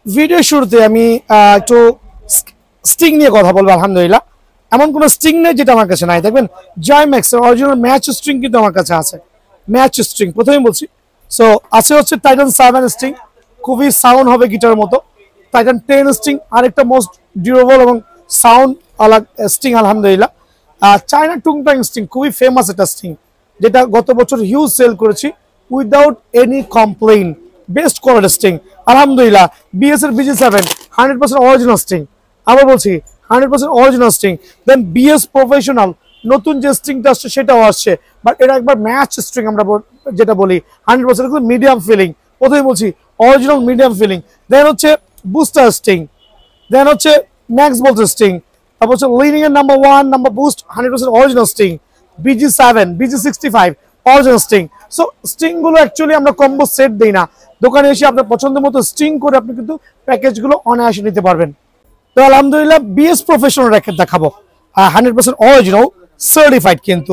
Video শুরুতে আমি একটু স্টিং নিয়ে কথা বলবো। আলহামদুলিল্লাহ এমন কোনো স্টিং নেই যেটা আমার কাছে নাই। দেখবেন জয় ম্যাক্সের অরিজিনাল ম্যাচ স্ট্রিং কিন্তু আমার কাছে আছে। ম্যাচ স্ট্রিং প্রথমেই বলছি। সো আছে হচ্ছে টাইটান 7 স্ট্রিং, খুবই সাউন্ড হবে গিটার মতো। টাইটান 10 স্ট্রিং আরেকটা মোস্ট ডিউরেবল এবং সাউন্ড আলাদা স্ট্রিং আলহামদুলিল্লাহ। চায়না টুংটাং স্ট্রিং খুবই ফেমাস একটা স্ট্রিং, যেটা গত বছর হিউজ সেল করেছি without any complain. Best quality string আলহামদুলিল্লাহ। বিএস এর BG7 100% অরিজিনাল স্ট্রিং। আবার বলছি 100% অরিজিনাল স্ট্রিং। দেন বিএস প্রফেশনাল নতুন যে স্ট্রিংটা আসছে সেটাও আসছে, বাট এটা একবার ম্যাচ স্ট্রিং আমরা যেটা বলি 100% মিডিয়াম ফিলিং। প্রথমে বলছি অরিজিনাল মিডিয়াম ফিলিং। দেন হচ্ছে বুস্টার স্ট্রিং, দেন হচ্ছে ম্যাক্স বলছে স্ট্রিং, তারপর হচ্ছে লিনিং এর number 1 number boost 100% original string. BG7 BG65 original string. So string গুলো অ্যাকচুয়ালি আমরা কম্বো সেট দেই না, দোকানে এসে আপনার পছন্দ মতো স্ট্রিং করে আপনি কিন্তু প্যাকেজগুলো অনায়াসে নিতে পারবেন। তো আলহামদুলিল্লাহ বিএস প্রফেশনাল র্যাকেট দেখাবো 100% অরিজিনাল সার্টিফাইড। কিন্তু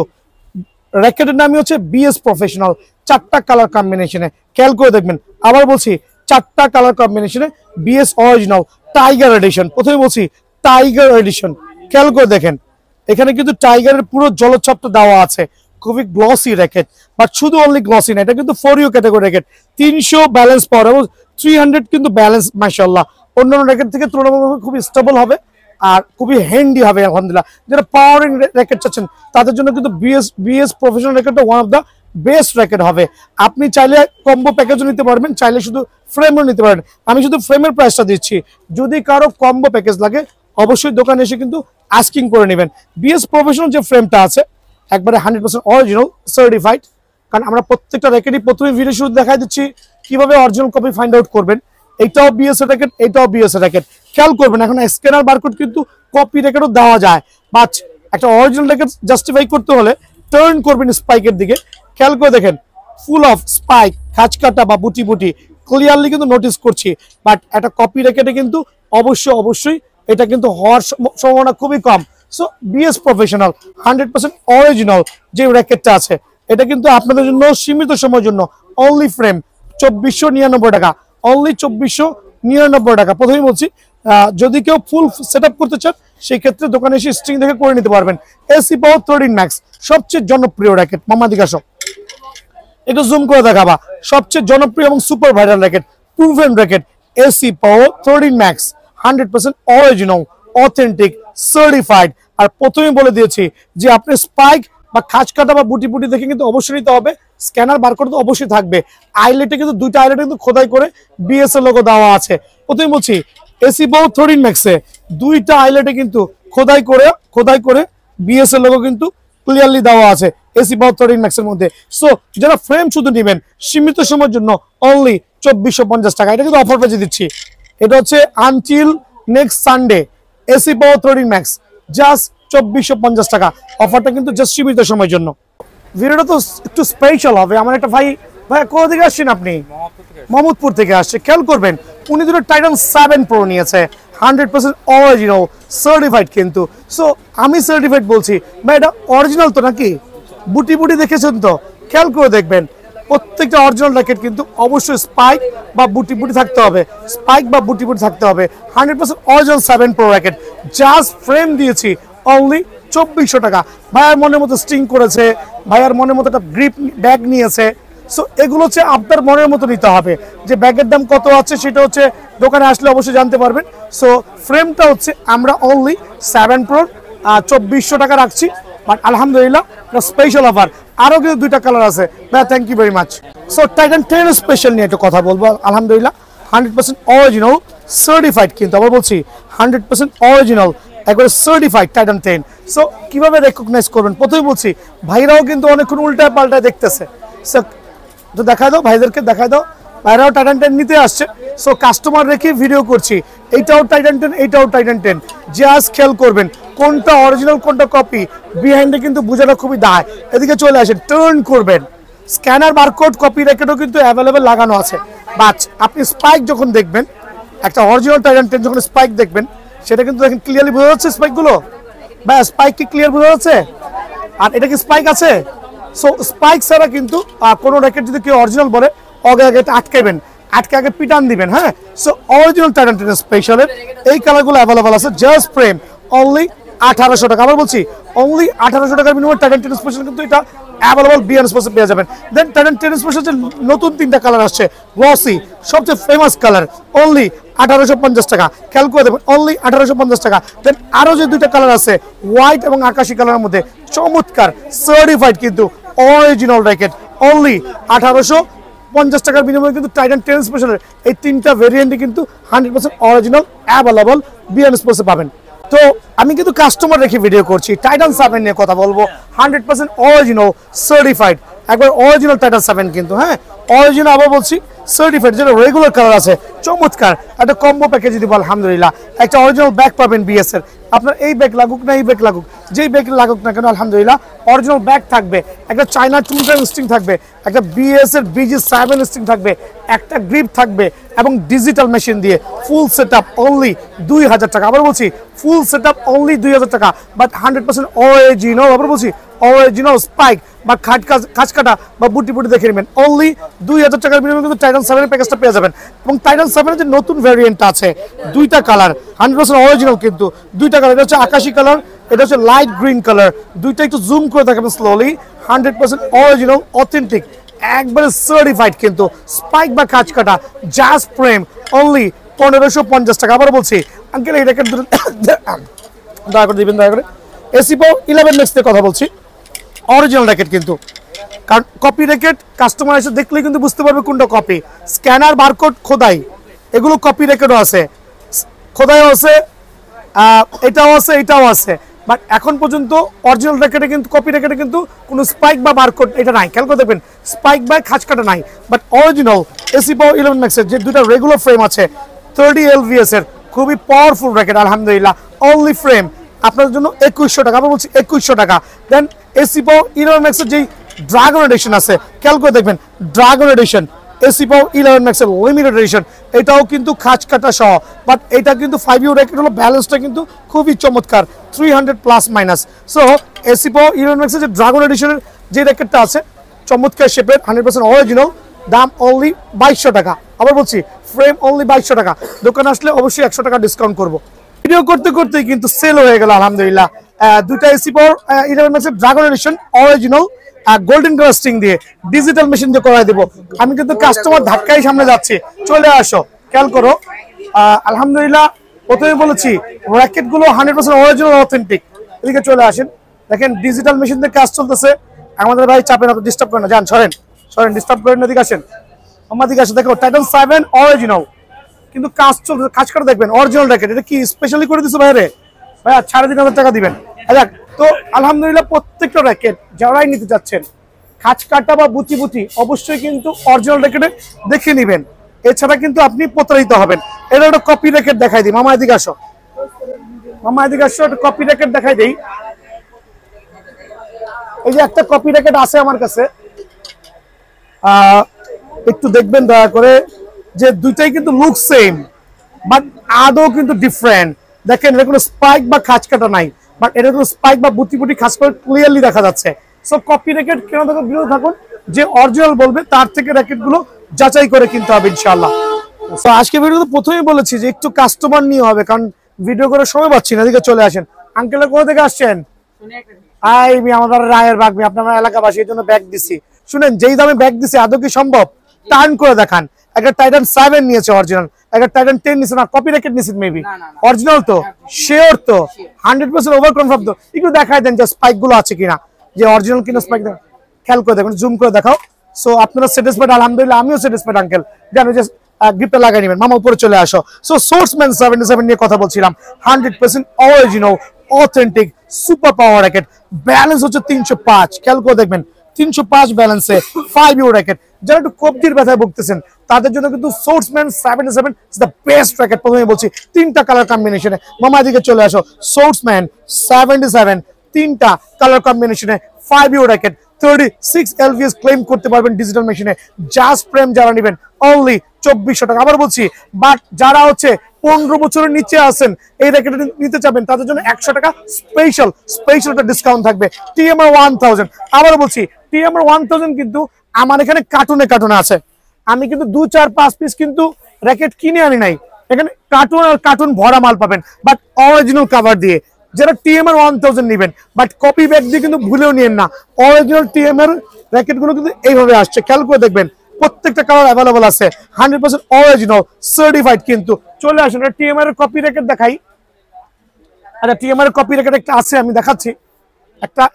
র্যাকেটের নামই হচ্ছে বিএস প্রফেশনাল। 4টা কালার কম্বিনেশনে, খেয়াল করে দেখবেন। আবার বলছি 4টা কালার কম্বিনেশনে বিএস অরিজিনাল টাইগার এডিশন। প্রথমে বলছি টাইগার এডিশন, খেয়াল করে দেখেন এখানে কিন্তু টাইগারের পুরো জলছাপটা দেওয়া আছে। খুবই গ্লসি র্যাকেট, বাট শুধু অনলি গ্লসি না, এটা কিন্তু 4U ক্যাটাগরি র্যাকেট। 300 ব্যালেন্স পাওয়ার এবং 300 কিন্তু ব্যালেন্স মাশাআল্লাহ অন্যান্য র্যাকেট থেকে তুলনামূলকভাবে খুবই স্টেবল হবে আর খুবই হ্যান্ডি হবে আলহামদুলিল্লাহ। যারা পাওয়ারিং র্যাকেট চাচ্ছেন তাদের জন্য কিন্তু বিএস প্রফেশনাল র্যাকেটটা one of the best racket হবে। আপনি চাইলে কম্বো প্যাকেজও নিতে পারবেন, চাইলে শুধু ফ্রেমও নিতে পারবেন। আমি শুধু ফ্রেমের প্রাইসটা দিচ্ছি, যদি কারো কম্বো প্যাকেজ লাগে অবশ্যই দোকানে এসে কিন্তু আস্কিং করে নেবেন। বিএস প্রফেশনাল যে ফ্রেমটা আছে একবারে 100% অরিজিনাল সার্টিফাইড। কারণ আমরা প্রত্যেকটা র্যাকেটই প্রথমে ভিডিও শুরু দেখাই দিচ্ছি কিভাবে অরিজিনাল কপি ফাইন্ড আউট করবেন। এইটাও বিএস র্যাকেট, এইটাও বিএস র্যাকেট। খেয়াল করবেন এখন স্ক্যানার বারকোড কিন্তু কপি র্যাকেটও দেওয়া যায়, বাট একটা অরিজিনাল র্যাকেট জাস্টিফাই করতে হলে টার্ন করবেন স্পাইকের দিকে। খেয়াল করে দেখেন ফুল অফ স্পাইক, খাঁচকাটা বা বুটি বুটি ক্লিয়ারলি কিন্তু নোটিস করছি, বাট একটা কপি র্যাকেটে কিন্তু অবশ্যই এটা কিন্তু হওয়ার সম্ভাবনা খুবই কম। সো বিএস প্রফেশনাল 100% অরিজিনাল যে র্যাকেটটা আছে এটা কিন্তু আপনাদের জন্য সীমিত সময়ের জন্য অনলি ফ্রেম 2499 টাকা, অনলি 2499 টাকা। প্রথমেই বলছি যদি কেউ ফুল সেট আপ করতে চান সেই ক্ষেত্রে দোকানে এসে স্ট্রিং দেখে করে নিতে পারবেন। এসি পাওয়ার 13 ম্যাক্স সবচেয়ে জনপ্রিয় র্যাকেট। মামাদিকে আসো একটু জুম করে দেখাবা। সবচেয়ে জনপ্রিয় এবং সুপার ভাইরাল র্যাকেট, proven racket AC power 13 max 100% original authentic certified. আর প্রথমেই বলে দিয়েছি যে আপনি স্পাইক বা খাঁচ কাটা বা বুটি বুটি দেখে কিন্তু অবশ্যই নিতে হবে। স্ক্যানার বারকোড তো অবশ্যই থাকবে। আইলেটে কিন্তু দুইটা আইলেটে কিন্তু খোদাই করে বিএস এর লোগো দেওয়া আছে। প্রথমেই বলছি এসি পাওয়ার 13 ম্যাক্সে দুইটা আইলেটে কিন্তু খোদাই করে বিএস এর লোগো কিন্তু ক্লিয়ারলি দেওয়া আছে এসি পাওয়ার 13 ম্যাক্সের মধ্যে। সো যারা ফ্রেম শুধু নেবেন সীমিত সময়ের জন্য অনলি 2450 টাকা, এটা কিন্তু অফার পেয়ে দিচ্ছি। এটা হচ্ছে until next Sunday AC power 13 max just 2450 টাকা। অফারটা কিন্তু জাস্ট সীমিত সময়ের জন্য। ভিডিওটা তো একটু স্পেশাল হবে। আমার একটা ভাই কোথা থেকে আসছেন আপনি? মোহাম্মদপুর থেকে আসছে। খেয়াল করবেন উনি দুটো টাইটান 7 প্রো নিয়েছে 100% অরিজিনাল সার্টিফাইড কিন্তু। সো আমি সার্টিফাইড বলছি ভাই এটা অরিজিনাল তো নাকি? বুটি বুটি দেখেছেন তো? খেয়াল করে দেখবেন প্রত্যেকটা অরিজিনাল র্যাকেট কিন্তু অবশ্যই স্পাইক বা বুটি বুটি থাকতে হবে, স্পাইক বা বুটি বুটি থাকতে হবে। 100% original 7 pro racket just frame দিয়েছি অনলি 2400 টাকা। ভাইয়ার মনের মতো স্টিং করেছে, ভাইয়ার মনের মতো একটা গ্রিপ ব্যাগ নিয়েছে। সো এগুলো হচ্ছে আপনার মনের মতো নিতে হবে। যে ব্যাগের দাম কত আছে সেটা হচ্ছে দোকানে আসলে অবশ্যই জানতে পারবেন। সো ফ্রেমটা হচ্ছে আমরা অনলি 7 প্রো 2400 টাকা রাখছি, বাট আলহামদুলিল্লাহ এটা স্পেশাল অফার। আরও কিন্তু দুইটা কালার আছে। ভাই thank you very much. So Titan 10 special নিয়ে একটু কথা বলবো। আলহামদুলিল্লাহ 100% অরিজিনাল সার্টিফাইড কিন্তু। আবার বলছি 100% অরিজিনাল একবারে সার্টিফাইড টাইটান 10। সো কিভাবে রেকগনাইজ করবেন? প্রথমেই বলছি ভাইরাও কিন্তু অনেকক্ষণ উল্টায় পাল্টায় দেখতেছে। সো তো দেখায় দাও, ভাইদেরকে দেখায় দাও। ভাইরাও টাইটান 10 নিতে আসছে। সো কাস্টমার রেখে ভিডিও করছি। এইটাও টাইটান 10, এইটাও টাইটান 10। জাস্ট খেয়াল করবেন কোনটা অরিজিনাল কোনটা কপি, বিহাইন্ডে কিন্তু বোঝাটা খুবই দায়। এদিকে চলে আসেন, টার্ন করবেন। স্ক্যানার বারকোড কপি র্যাকেটও কিন্তু অ্যাভেলেবেল লাগানো আছে। বাট আপনি স্পাইক যখন দেখবেন, একটা অরিজিনাল টাইটান 10 যখন স্পাইক দেখবেন সেটা কিন্তু দেখেন ক্লিয়ারলি বোঝা যাচ্ছে স্পাইকগুলো। বা স্পাইক কি ক্লিয়ার বোঝা যাচ্ছে? আর এটা কি স্পাইক আছে? সো স্পাইক ছাড়া কিন্তু কোনো র্যাকেট যদি কেউ অরিজিনাল বলে আগে আগে এটা আটকাবেন। আটকে আগে পিটান দিবেন। হ্যাঁ, সো অরিজিনাল টাইটান টেন স্পেশালের এই কালারগুলো অ্যাভেলেবল আছে, জাস্ট ফ্রেম অনলি 1800 টাকা। আবার বলছি অনলি 1800 টাকার বিনিময়ে টাইটান টেন স্পেশাল কিন্তু এটা অ্যাভেলেবল বিয়ান স্পেশাল পেয়ে যাবেন। দেন টাইটান টেন স্পেশাল যে নতুন 3টা কালার আসছে, গ্লসি সবচেয়ে ফেমাস কালার, অনলি 1850 টাকা। খেয়াল করে দেবেন অনলি 1850 টাকা। দেন আরো যে 2টা কালার আছে হোয়াইট এবং আকাশি কালারের মধ্যে চমৎকার সার্টিফাইড কিন্তু অরিজিনাল র্যাকেট, অনলি 1850 টাকার বিনিময়ে কিন্তু টাইটান টেন স্পেশালের এই 3টা ভেরিয়েন্টই কিন্তু 100% অরিজিনাল অ্যাভেলেবল বিয়ান স্পেশাল পাবেন। তো আমি কিন্তু কাস্টমার রেখে ভিডিও করছি, টাইটান 7 নিয়ে কথা বলবো, 100% অরিজিনাল সার্টিফাইড, একবার অরিজিনাল টাইটান 7 কিন্তু। হ্যাঁ, অরিজিনাল আবার বলছি সার্টিফাইড, যেটা রেগুলার কালার আছে, চমৎকার একটা কম্বো প্যাকেজ দিব আলহামদুলিল্লাহ। একটা অরিজিনাল ব্যাগ পাবেন বিএস এর, আপনার এই ব্যাগ লাগুক না এই ব্যাগ লাগুক, যেই ব্যাগ লাগুক না কেন আলহামদুলিল্লাহ অরিজিনাল ব্যাগ থাকবে, একটা চায়না টুলটার স্ট্রিং থাকবে, একটা বিএস এর BG7 স্ট্রিং থাকবে, একটা গ্রিপ থাকবে এবং ডিজিটাল মেশিন দিয়ে ফুল সেটআপ অনলি 2000 টাকা। আবার বলছি ফুল সেটআপ অনলি 2000 টাকা, বাট 100% অরিজিনাল। আবার বলছি অরিজিনাল স্পাইক বা খাঁজ কাটা বা বুটি দেখে নেবেন, অনলি 2000 টাকার বিনিময়ে কিন্তু টাইটান 7 এর প্যাকেজটা পেয়ে যাবেন। এবং টাইটান 7 এর যে নতুন ভ্যারিয়েন্ট আছে 2টা কালার 100% অরিজিনাল কিন্তু 2টা কালার, এটা হচ্ছে আকাশি কালার, এটা হচ্ছে লাইট গ্রিন কালার। দুইটা একটু জুম করে দেখাবেন স্লোলি, 100% অরিজিনাল অথেন্টিক একবারে সার্টিফাইড কিন্তু স্পাইক বা খাঁজ কাটা জাস্ট ফ্রেম অনলি 1550 টাকা। আবার বলছি আঙ্কেল এই র্যাকেট দয়া করে দিবেন, দয়া করে। এসি পাও 11 ম্যাক্স দিয়ে কথা বলছি, অরিজিনাল র্যাকেট কিন্তু, কারণ কপি র্যাকেট কাস্টমার এসে দেখলেই কিন্তু বুঝতে পারবে কোনটা কপি। স্ক্যানার বারকোড খোদাই এগুলো কপি র্যাকেটও আছে, খোদাইও আছে, এটাও আছে, এটাও আছে, বাট এখন পর্যন্ত অরিজিনাল র্যাকেটে কিন্তু কপি র্যাকেটে কিন্তু কোনো স্পাইক বা বারকোড এটা নাই। খেয়াল করে দেখবেন স্পাইক বা খাঁজ কাটা নাই, বাট অরিজিনাল এসি পাও 11 ম্যাক্সের যে 2টা রেগুলার ফ্রেম আছে 30 LVS এর খুবই পাওয়ারফুল র্যাকেট আলহামদুলিল্লাহ, অনলি ফ্রেম আপনাদের জন্য 2100 টাকা। আমরা বলছি 2100 টাকা। দেন এসি পাও 11 ম্যাক্সের যেই ড্রাগন এডিশন আছে, খেয়াল করে দেখবেন ড্রাগন এডিশন এসি পাও 11 ম্যাক্সের লিমিটেড এডিশন, এটাও কিন্তু খাঁজ কাটা সহ, বাট এটা কিন্তু 5U র্যাকেট হলো, ব্যালেন্সটা কিন্তু খুবই চমৎকার 300 প্লাস মাইনাস। সো এসি পাও 11 ম্যাক্সের যে ড্রাগন এডিশনের যে র্যাকেটটা আছে চমৎকার শেপের 100% অরিজিনাল, দাম অনলি 2200 টাকা। আবার বলছি ফ্রেম অনলি 2200 টাকা। দোকানে আসলে অবশ্যই 100 টাকা ডিসকাউন্ট করবো। ভিডিও করতে করতেই কিন্তু সেল হয়ে গেল আলহামদুলিল্লাহ। 2টা এসি পাওয়ার 11 ম্যাক্সের dragon edition original golden colour string দিয়ে ডিজিটাল মেশিন দিয়ে করাই দেবো। আমি কিন্তু কাস্টমার ধাক্কাই সামনে যাচ্ছি, চলে আসো। খেয়াল করো আলহামদুলিল্লাহ প্রথমে বলেছি র্যাকেট গুলো 100% অরিজিনাল অথেন্টিক। এদিকে চলে আসেন, দেখেন ডিজিটাল মেশিন দিয়ে কাজ চলতেছে। আমাদের ভাই চাপেন, আপনি ডিস্টার্ব করেন না, যান সরেন সরেন, ডিস্টার্ব করেন না, এদিকে আসেন, আমার দিকে আসেন। দেখো টাইটান 7 অরিজিনাল কিন্তু কাজ চলতেছে, কাজ করে দেখবেন অরিজিনাল র্যাকেট। এটা কি স্পেশালি করে দিচ্ছে বাইরে ভাইয়া, 3500 টাকা দিবেন। তো আলহামদুলিল্লাহ প্রত্যেকটা র্যাকেট যারাই নিতে যাচ্ছেন খাঁজ কাটা বা বুতি অবশ্যই কিন্তু অরিজিনাল র্যাকেটে দেখে নেবেন, এছাড়া কিন্তু আপনি প্রতারিত হবেন। এটা একটা কপি র্যাকেট দেখাই দিই, মামা এদিকে আসো, মামা এদিকে আসো, একটা কপি র্যাকেট দেখাই দিই। এই যে একটা কপি র্যাকেট আছে আমার কাছে, একটু দেখবেন দয়া করে, যে দুইটাই কিন্তু লুক সেম বাট আদৌ কিন্তু ডিফারেন্ট। দেখেন এটা কোনো স্পাইক বা খাঁজ কাটা নাই, বাট এটা কোনো স্পাইক বা বুটি খাস করে ক্লিয়ারলি দেখা যাচ্ছে। সো কপি র্যাকেট কেন থাকুন বিরত থাকুন, যে অরিজিনাল বলবে তার থেকে র্যাকেট গুলো যাচাই করে কিনতে হবে ইনশাআল্লাহ। তো আজকে ভিডিওতে প্রথমেই বলেছি যে একটু কাস্টমার নিয়ে হবে, কারণ ভিডিও করে সময় পাচ্ছি না। এদিকে চলে আসেন, আঙ্কেল কোথা থেকে আসছেন? আমাদের রায়ের বাগ, আপনার এলাকাবাসী, এই জন্য ব্যাগ দিছি। শুনেন যেই দামে ব্যাগ দিছি আদৌ কি সম্ভব? টার্ন করে দেখান। একটা টাইটান 7 নিয়েছে অরিজিনাল, একটা টাইটান 10 নিয়েছে না, কপি র্যাকেট নিয়েছে মেবি, অরিজিনাল তো শিওর তো 100% ওভার কনফার্ম তো, একটু দেখাই দেন যে স্পাইক গুলো আছে কিনা, যে অরিজিনাল কিনা স্পাইক। খেয়াল করে দেখুন, জুম করে দেখাও। সো আপনারা স্যাটিসফাইড আলহামদুলিল্লাহ, আমিও স্যাটিসফাইড আঙ্কেল, জানো যে গিফটটা লাগাই নেবেন। মামা উপরে চলে আসো। সো সোর্সম্যান 77 নিয়ে কথা বলছিলাম, 100% original authentic super power racket, balance হচ্ছে 305। খেয়াল করে দেখবেন 305 ব্যালেন্সে 5U র্যাকেট। যারা একটু কবজির ব্যথায় ভুগতেছেন তাদের জন্য কিন্তু সোর্সম্যান 77 ইজ দ্য বেস্ট র্যাকেট। প্রথমে বলছি 3টা কালার কম্বিনেশনে, মামা দিকে চলে আসো। সোর্সম্যান 77 3টা কালার কম্বিনেশনে 5U র্যাকেট, 36 LVS ক্লেম করতে পারবেন ডিজিটাল মেশিনে। জাস্ট ফ্রেম যারা নেবেন অনলি 2400 টাকা। আবার বলছি, বাট যারা হচ্ছে 15 বছরের নিচে আছেন এই র্যাকেট নিতে চাবেন তাদের জন্য 100 টাকা স্পেশাল একটা ডিসকাউন্ট থাকবে। TMR 1000, আবার বলছি TMR 1000 কিন্তু আমার এখানে কার্টুনে আছে। আমি কিন্তু 2 4 5 পিস কিন্তু র্যাকেট কিনে আনি নাই, এখানে কার্টুন আর কার্টুন ভরা মাল পাবেন, বাট অরিজিনাল কভার দিয়ে। যারা টিএমআর 1000 নেবেন, বাট কপি ব্যাগ দিয়ে কিন্তু ভুলেও নিয়েন না, অরিজিনাল টিএমআর র্যাকেট গুলো কিন্তু এইভাবে আসছে, খেয়াল করে দেখবেন প্রত্যেকটা কালার অ্যাভেলেবল আছে, 100% অরিজিনাল সার্টিফাইড। কিন্তু চলে আসুন, টিএমআর এর কপি র্যাকেট দেখাই। আচ্ছা, টিএমআর এর কপি র্যাকেট একটা আছে, আমি দেখাচ্ছি।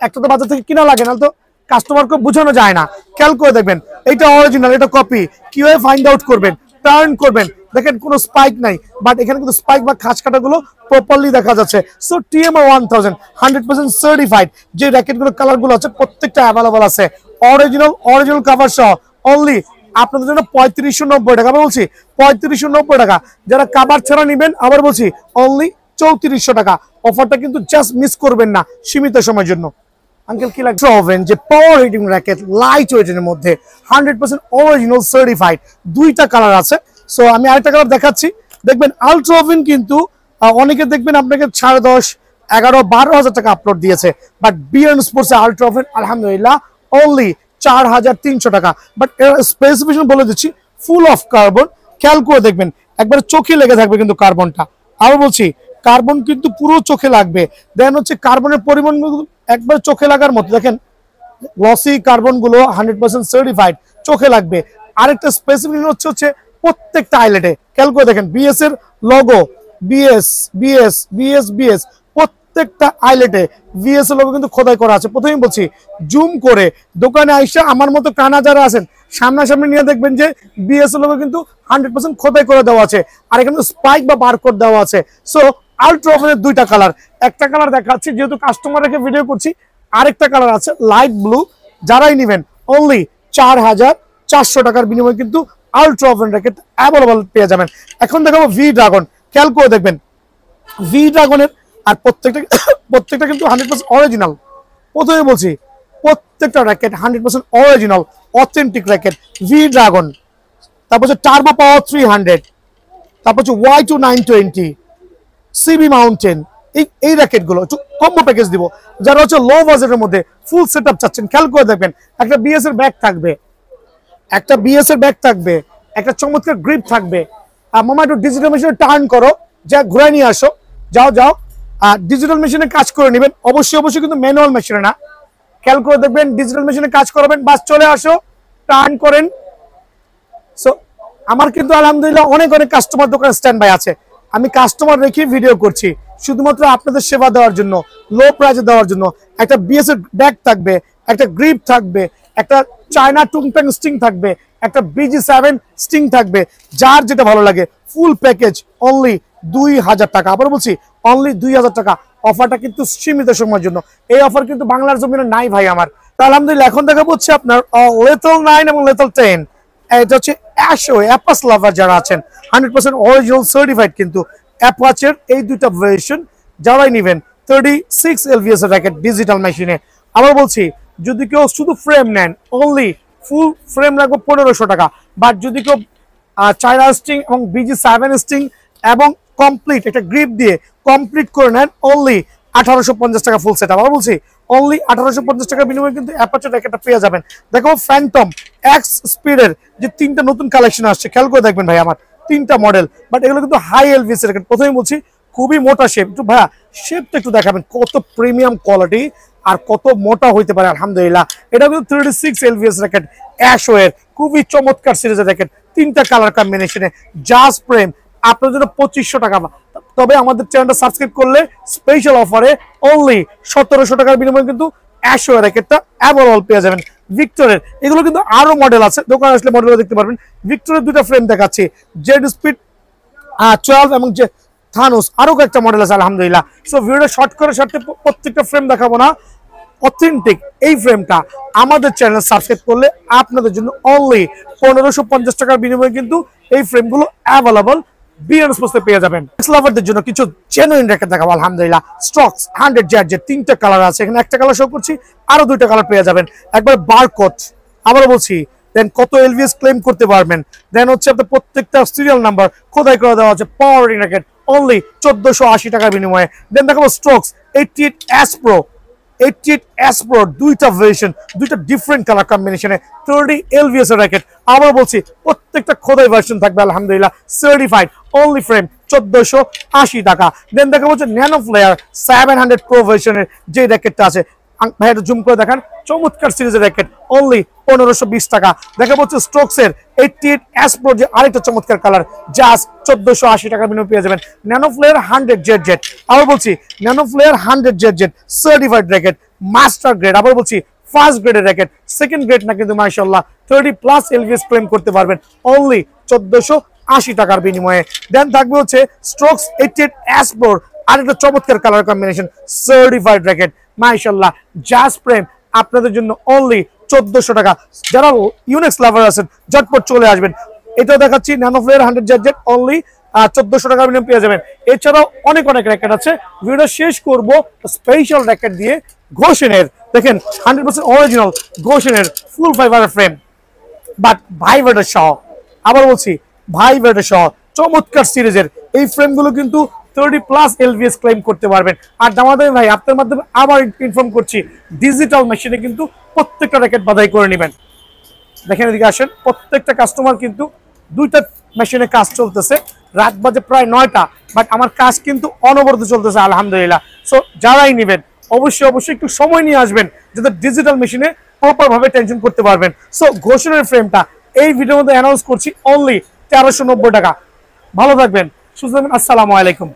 একটা তো বাজার থেকে কিনা লাগে, না তো কাস্টমারকে বোঝানো যায় না। খেয়াল করে দেখবেন, এটা অরিজিনাল, এটা কপি, কিভাবে ফাইন্ড আউট করবেন, টার্ন করবেন, দেখেন কোনো স্পাইক নাই, বাট এখানে কিন্তু স্পাইক বা খাঁজ কাটাগুলো প্রপারলি দেখা যাচ্ছে। So TMR 1000 100% certified. যে র্যাকেটগুলো কালারগুলো আছে প্রত্যেকটা অ্যাভেলেবল আছে, অরিজিনাল কভার সহ। অনলি আপনাদের জন্য 3590 টাকা, বলছি 3590 টাকা। যারা কাভার ছাড়া নেবেন, আবার বলছি অনলি 3400 টাকা। অফারটা কিন্তু জাস্ট মিস করবেন না, সীমিত সময়ের জন্য। আঙ্কেল কি লাগছে? ওভেন, যে পাওয়ার হিটিং র্যাকেট, লাইট ওয়েটের মধ্যে 100% অরিজিনাল সার্টিফাইড। দুইটা কালার আছে। সো আমি আরেকটা কালার দেখাচ্ছি, দেখবেন আলট্রা ওভেন কিন্তু অনেকে দেখবেন আপনাকে 10.5 11 12 হাজার টাকা আপলোড দিয়েছে, বাট বিএন স্পোর্টস আলট্রা ওভেন আলহামদুলিল্লাহ অনলি 4300 টাকা। বাট এর স্পেসিফিকেশন বলে দিচ্ছি, ফুল অফ কার্বন। খেয়াল করে দেখবেন, একবার চোখে লেগে থাকবে কিন্তু কার্বনটা। আরো বলছি, কার্বন কিন্তু পুরো চোখে লাগবে। দেন হচ্ছে কার্বনের পরিমাণ একবার চোখে লাগার মতো, দেখেন গ্লসি কার্বন গুলো 100% সার্টিফাইড, চোখে লাগবে। আরেকটা স্পেসিফিকেশন হচ্ছে প্রত্যেকটা আইলেটে খেয়াল করে দেখেন বিএস এর logo, BS BS BS BS, প্রত্যেকটা আইলেটে বিএস এর লোগো কিন্তু খোদাই করা আছে। প্রথমেই বলছি, জুম করে দোকানে আইসা আমার মতো কানা যারা আছেন সামনাসামনি নিয়ে দেখবেন যে বিএস এর লোগো কিন্তু 100% খোদাই করে দেওয়া আছে, আর এখানে স্পাইক বা বারকোড দেওয়া আছে। সো আলট্রা ওভেনের দুইটা কালার, একটা কালার দেখাচ্ছি যেহেতু কাস্টমার রেখে ভিডিও করছি, আরেকটা কালার আছে লাইট ব্লু। যারাই নেবেন অনলি 4400 টাকার বিনিময়ে কিন্তু আলট্রা ওভেন র্যাকেট অ্যাভেলেবল পেয়ে যাবেন। এখন দেখাবো ভি ড্রাগন, খেয়াল করে দেখবেন ভি ড্রাগনের, আর প্রত্যেকটা কিন্তু 100% অরিজিনাল। প্রথমে বলছি প্রত্যেকটা racket 100% original authentic racket. V dragon, তারপর হচ্ছে টার্বো পাওয়ার 300, তারপর হচ্ছে Y2 920, সিবি মাউন্টেন। এই র্যাকেটগুলো একটু কম্বো প্যাকেজ দিব। যারা হচ্ছে লো বাজেটের মধ্যে ফুল সেটআপ চাচ্ছেন, খেয়াল করে দেখবেন একটা বিএস এর ব্যাগ থাকবে, একটা চমৎকার গ্রিপ থাকবে। মামা একটু ডিজিটাল মেশিনে টার্ন করো, যা ঘুরে নিয়ে আসো, যাও। আর ডিজিটাল মেশিনে কাজ করে নেবেন, অবশ্যই কিন্তু ম্যানুয়াল মেশিনে না। খেয়াল করে দেখবেন ডিজিটাল মেশিনে কাজ করবেন, বাস চলে আসো, টার্ন করেন। সো আমার কিন্তু আলহামদুলিল্লাহ অনেক কাস্টমার দোকানে স্ট্যান্ড বাই আছে। আমি কাস্টমার রেখে ভিডিও করছি শুধুমাত্র আপনাদের সেবা দেওয়ার জন্য, লো প্রাইসে দেওয়ার জন্য। একটা বিএস এর ব্যাগ থাকবে, একটা গ্রিপ থাকবে, একটা চায়না টুংটাং স্টিং থাকবে, একটা BG7 স্টিং থাকবে, যার যেটা ভালো লাগে। ফুল প্যাকেজ অনলি 2000 টাকা। আবার বলছি অনলি 2000 টাকা। অফারটা কিন্তু সীমিত সময়ের জন্য, এই অফার কিন্তু বাংলার জমিনে নাই ভাই আমার। তো আলহামদুলিল্লাহ এখন দেখা হচ্ছে আপনার লেথল 9 এবং লেথল 10। এটা হচ্ছে অ্যাপাস লাভার যারা আছেন 100% অরিজিনাল সার্টিফাইড কিন্তু অ্যাপাচের এই দুইটা ভার্সন যারাই নেবেন 36 LVS এর র্যাকেট ডিজিটাল মেশিনে। আবার বলছি যদি কেউ শুধু ফ্রেম নেন অনলি ফুল ফ্রেম রাখবো 1500 টাকা, বাট যদি কেউ চায়না স্টিং এবং BG7 স্টিং এবং কমপ্লিট একটা গ্রিপ দিয়ে কমপ্লিট করে নেন অনলি 1850 টাকা ফুল সেট আপ। আবার বলছি অনলি 1850 টাকা বিনিময়ে কিন্তু অ্যাপাচের র্যাকেটটা পেয়ে যাবেন। দেখো ফ্যান্টম এক্স স্পিডের যে 3টা নতুন কালেকশন আসছে, খেয়াল করে দেখবেন ভাই আমার 3টা মডেল, বাট এগুলো কিন্তু হাই এলভিএস এর র্যাকেট। প্রথমেই বলছি খুবই মোটা শেপ, একটু ভাইয়া শেপটা একটু দেখাবেন কত প্রিমিয়াম কোয়ালিটি আর কত মোটা হইতে পারে। আলহামদুলিল্লাহ এটা কিন্তু 36 LVS র্যাকেট, অ্যাশওয়ের খুবই চমৎকার সিরিজের র্যাকেট, 3টা কালার কম্বিনেশনে, জাস্ট ফ্রেম আপনার জন্য 2500 টাকা। তবে আমাদের চ্যানেলটা সাবস্ক্রাইব করলে স্পেশাল অফারে অনলি 1700 টাকার বিনিময়ে কিন্তু অ্যাশওয়ের র্যাকেটটা অ্যাভেলেবল পেয়ে যাবেন। ভিক্টরের এগুলো কিন্তু আরো মডেল আছে, দোকানে আসলে মডেলগুলো দেখতে পারবেন। ভিক্টরের দুটো ফ্রেম দেখাচ্ছি, জেড স্পিড 12 এবং যে থানোস, আরো কয়েকটা মডেল আছে আলহামদুলিল্লাহ। সো ভিডিওটা শর্ট করে প্রত্যেকটা ফ্রেম দেখাবো না। অথেন্টিক এই ফ্রেমটা আমাদের চ্যানেল সাবস্ক্রাইব করলে আপনাদের জন্য অনলি 1550 টাকার বিনিময়ে কিন্তু এই ফ্রেমগুলো অ্যাভেলেবল বিএন স্পোর্টসে পেয়ে যাবেন। লাভারদের জন্য কিছু জেনুইন র্যাকেট দেখাবো আলহামদুলিল্লাহ। স্টক্স 100 জ্যাডজের 3টা কালার আছে, এখানে একটা কালার শো করছি, আরো 2টা কালার পেয়ে যাবেন। একবার বারকোড, আবার বলছি দেন কত এলভিএস ক্লেম করতে পারবেন। দেন হচ্ছে আপনার প্রত্যেকটা সিরিয়াল নাম্বার খোদাই করে দেওয়া আছে। পাওয়ার র্যাকেট অনলি 1480 টাকার বিনিময়ে। দেন দেখাবো strokes 88S Pro, 88S Pro দুইটা ভার্সন, দুইটা ডিফারেন্ট কালার কম্বিনেশনে 30 LVS এর র্যাকেট। আবার বলছি প্রত্যেকটা খোদাই ভার্সন থাকবে আলহামদুলিল্লাহ, সার্টিফাইড, অনলি ফ্রেম 1480 টাকা। দেন দেখা হচ্ছে ন্যানো ফ্লেয়ার 700 প্রো ভার্সনের যে র্যাকেটটা আছে, ভাই একটু জুম করে দেখান, চমৎকার সিরিজের র্যাকেট, অনলি 1520 টাকা। দেখা হচ্ছে স্ট্রোকসের 88S Pro যে আরেকটা চমৎকার কালার, জাস্ট 1480 টাকার বিনিময়ে পেয়ে যাবেন। ন্যানো ফ্লেয়ার 100 জেড, আবার বলছি nano flare 100 Z certified racket, master grade, আবার বলছি ফার্স্ট গ্রেডের র্যাকেট, সেকেন্ড গ্রেড না কিন্তু মাশাআল্লাহ 30+ LVS ক্লেম করতে পারবেন অনলি 1480 টাকার বিনিময়ে। দেন থাকবে হচ্ছে স্ট্রোকস 88S Pro আরেকটা চমৎকার কালার কম্বিনেশন, সার্টিফাইড র্যাকেট, মাশাআল্লাহ জাস্ট প্রেম আপনাদের জন্য অনলি 1400 টাকা। যারা ইউনিক্স লাভার আছেন ঝটপট চলে আসবেন। এটাও দেখাচ্ছি ন্যানো ফ্লেয়ার 100 জেড অনলি 1400 টাকার বিনিময়ে পেয়ে যাবেন। এছাড়াও অনেক র্যাকেট আছে। ভিডিও শেষ করব স্পেশাল র্যাকেট দিয়ে, ঘোষেনের দেখেন 100% অরিজিনাল ঘোষেনের ফুল ফাইবারের ফ্রেম, বাট ভাইব্রেটর সহ। আবার বলছি ভাইব্রেটর সহ চমৎকার সিরিজের এই ফ্রেমগুলো কিন্তু 30+ LVS ক্লেম করতে পারবেন। আর দামাদামি ভাই আপনার মাধ্যমে আবার ইনফর্ম করছি, ডিজিটাল মেশিনে কিন্তু প্রত্যেকটা র্যাকেট বাধাই করে নেবেন। দেখেন এদিকে আসেন, প্রত্যেকটা কাস্টমার কিন্তু দুইটা মেশিনে কাজ চলতেছে, রাত বাজে প্রায় 9টা, বাট আমার কাজ কিন্তু অনবরত চলতেছে আলহামদুলিল্লাহ। সো যারাই নেবেন অবশ্যই একটু সময় নিয়ে আসবেন, যাতে ডিজিটাল মেশিনে প্রপার ভাবে টেনশন করতে পারবেন। সো ঘোষণের ফ্রেমটা এই ভিডিওর মধ্যে অ্যানাউন্স করছি অনলি 1390 টাকা। ভালো থাকবেন, সুস্থ থাকবেন, আসসালামু আলাইকুম।